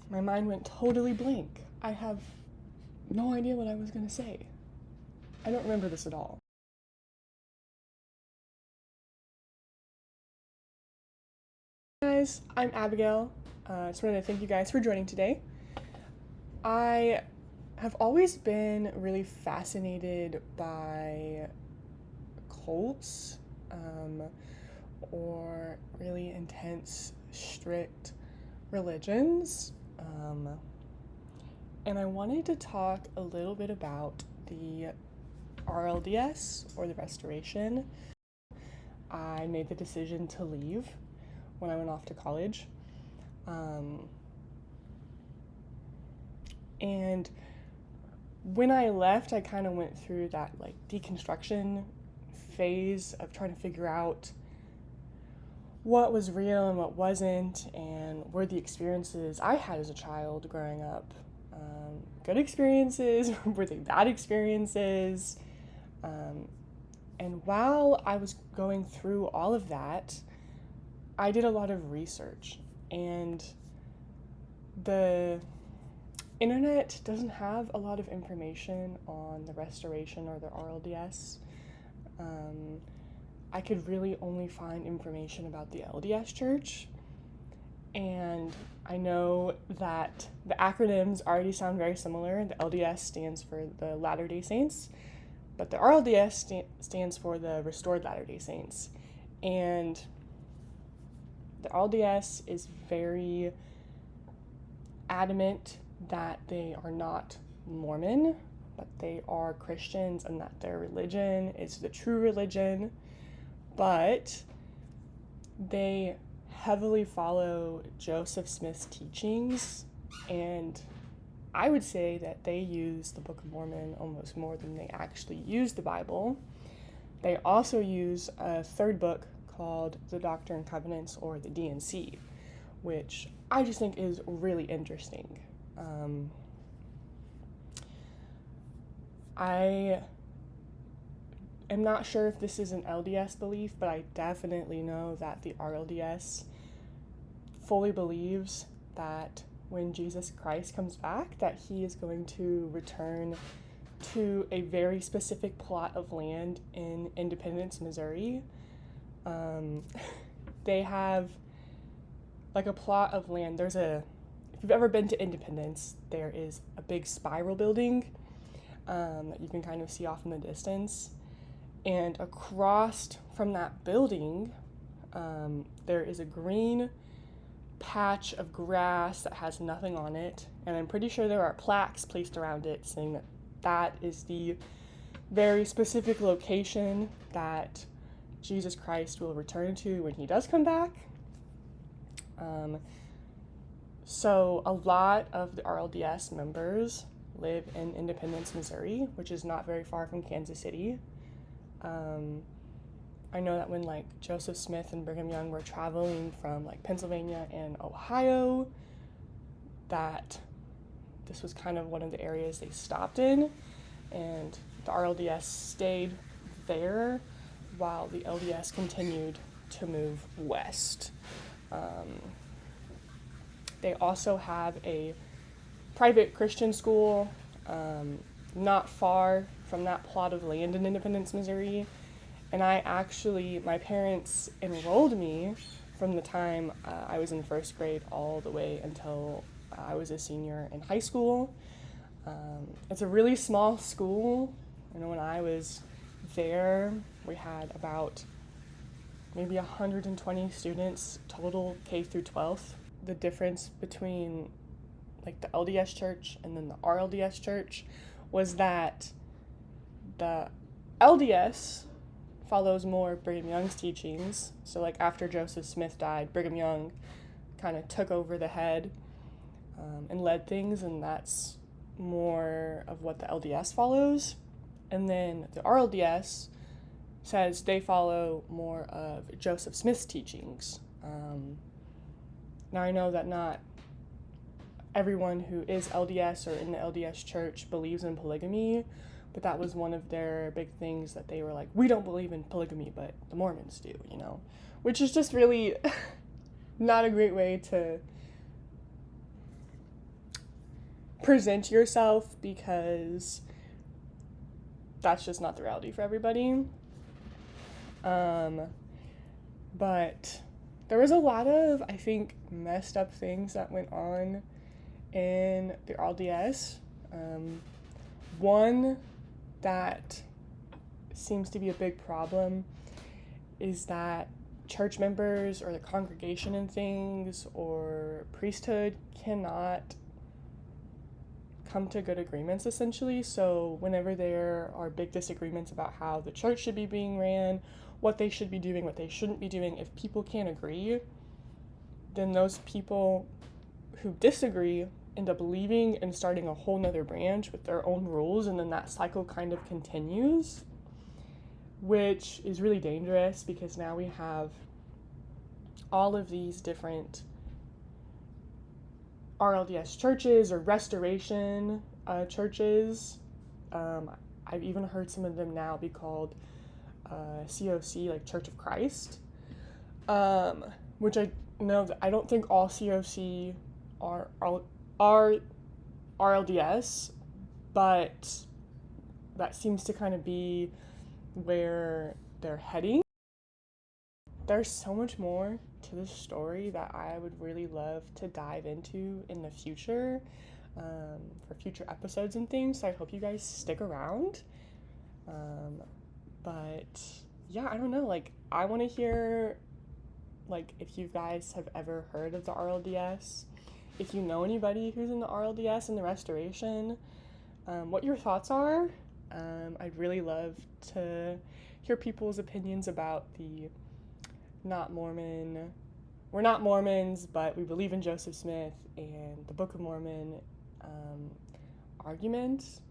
My mind went totally blank. I have no idea what I was going to say. I don't remember this at all. Hey guys, I'm Abigail. I just wanted to thank you guys for joining today. I have always been really fascinated by cults or really intense, strict religions. And I wanted to talk a little bit about the RLDS, or the Restoration. I made the decision to leave when I went off to college. And when I left, I kind of went through that like deconstruction phase of trying to figure out what was real and what wasn't, and were the experiences I had as a child growing up good experiences, were they bad experiences? And while I was going through all of that, I did a lot of research, and the internet doesn't have a lot of information on the Restoration or the RLDS. I could really only find information about the LDS Church, and I know that the acronyms already sound very similar. The LDS stands for the Latter-day Saints, but the RLDS stands for the Restored Latter-day Saints. And the RLDS is very adamant that they are not Mormon, but they are Christians, and that their religion is the true religion. But they heavily follow Joseph Smith's teachings, and I would say that they use the Book of Mormon almost more than they actually use the Bible. They also use a third book called the Doctrine and Covenants, or the D&C, which I just think is really interesting. I am not sure if this is an LDS belief, but I definitely know that the RLDS fully believes that when Jesus Christ comes back, that he is going to return to a very specific plot of land in Independence, Missouri. They have like a plot of land. If you've ever been to Independence, there is a big spiral building that you can kind of see off in the distance. And across from that building, there is a green patch of grass that has nothing on it. And I'm pretty sure there are plaques placed around it saying that that is the very specific location that Jesus Christ will return to when he does come back. So a lot of the RLDS members live in Independence, Missouri, which is not very far from Kansas City. I know that when like Joseph Smith and Brigham Young were traveling from like Pennsylvania and Ohio, that this was kind of one of the areas they stopped in, and the RLDS stayed there while the LDS continued to move west. They also have a private Christian school not far from that plot of land in Independence, Missouri. And my parents enrolled me from the time I was in first grade all the way until I was a senior in high school. It's a really small school. You know, when I was there, we had about maybe 120 students total, K through 12th. The difference between like the LDS church and then the RLDS church was that the LDS follows more Brigham Young's teachings. So like after Joseph Smith died, Brigham Young kind of took over the head and led things, and that's more of what the LDS follows. And then the RLDS says they follow more of Joseph Smith's teachings. Now I know that not everyone who is LDS or in the LDS church believes in polygamy, but that was one of their big things, that they were like, we don't believe in polygamy, but the Mormons do, you know, which is just really not a great way to present yourself, because that's just not the reality for everybody. But there was a lot of, I think, messed up things that went on in the RLDS. One that seems to be a big problem is that church members or the congregation and things or priesthood cannot come to good agreements, essentially. So whenever there are big disagreements about how the church should be being ran, what they should be doing, what they shouldn't be doing, if people can't agree, then those people who disagree end up leaving and starting a whole nother branch with their own rules, and then that cycle kind of continues, which is really dangerous, because now we have all of these different RLDS churches or restoration churches. I've even heard some of them now be called COC, like Church of Christ, which I know that I don't think all COC are RLDS, but that seems to kind of be where they're heading. There's so much more to this story that I would really love to dive into in the future, for future episodes and things, so I hope you guys stick around. But yeah, I don't know, like, I want to hear, like, if you guys have ever heard of the RLDS, if you know anybody who's in the RLDS and the restoration, what your thoughts are. I'd really love to hear people's opinions about the we're not Mormons, but we believe in Joseph Smith and the Book of Mormon argument.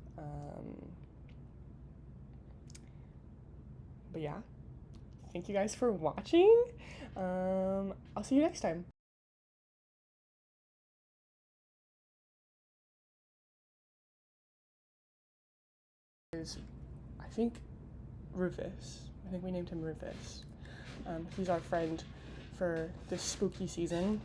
But yeah, thank you guys for watching. I'll see you next time. I think Rufus. I think we named him Rufus. He's our friend for this spooky season.